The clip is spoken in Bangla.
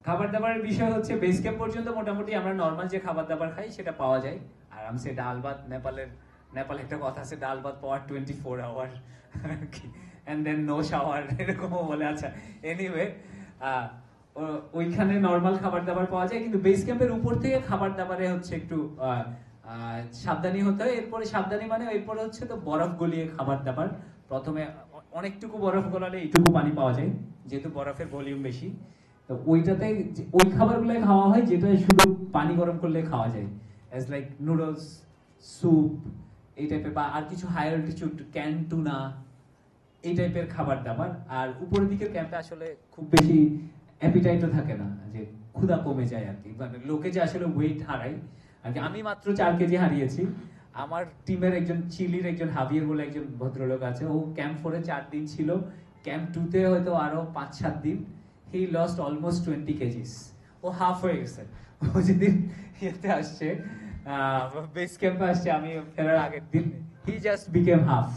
খাবার দাবারের বিষয় হচ্ছে বেস ক্যাম্প পর্যন্ত মোটামুটি আমরা নর্মাল যে খাবার দাবার খাই সেটা পাওয়া যায় আরামসে। ডাল ভাত, নেপালে একটা কথা আছে, ডাল ভাত power 24 hour and then no shower, এরকমও বলে। আচ্ছা, এনিওয়ে, ওইখানে নর্মাল খাবার দাবার পাওয়া যায়, কিন্তু বেস ক্যাম্পের উপর থেকে খাবার দাবারে হচ্ছে একটু সাবধানী হতে হয়। এরপরে সাবধানী মানে এরপরে হচ্ছে তো বরফ গলিয়ে খাবার দাবার। প্রথমে অনেকটু বরফ গলালে এইটুকু পানি পাওয়া যায়, যেহেতু বরফের ভলিউম বেশি। তো ওইটাতে ওই খাবারগুলোই খাওয়া হয় যেটা শুধু পানি গরম করলে খাওয়া যায়, অ্যাজ লাইক নুডলস, স্যুপ, এই টাইপের, বা আর কিছু হায়ার অল্টিটিউড ক্যান টুনা, এই টাইপের খাবার দাবার। আর উপরের দিকের ক্যাম্পে আসলে খুব বেশি অ্যাপিটাইটও থাকে না, যে ক্ষুধা কমে যায় আর কি, মানে লোকে যে আসলে ওয়েট হারায় আর কি। আমি মাত্র 4 কেজি হারিয়েছি। আমার টিমের একজন চিলির একজন হাবিয়ার বলে একজন ভদ্রলোক আছে, ও ক্যাম্প 4-এ 4 দিন ছিল, ক্যাম্প 2-তে হয়তো আরো 5-7 দিন। He lost almost 20 kgs. ও হাফ হয়ে গেছে। ও যেদিন ইয়েতে আসছে, বেস ক্যাম্পে আসছে, আমি ফেরার আগের দিন, হি জাস্ট বিকেম হাফ।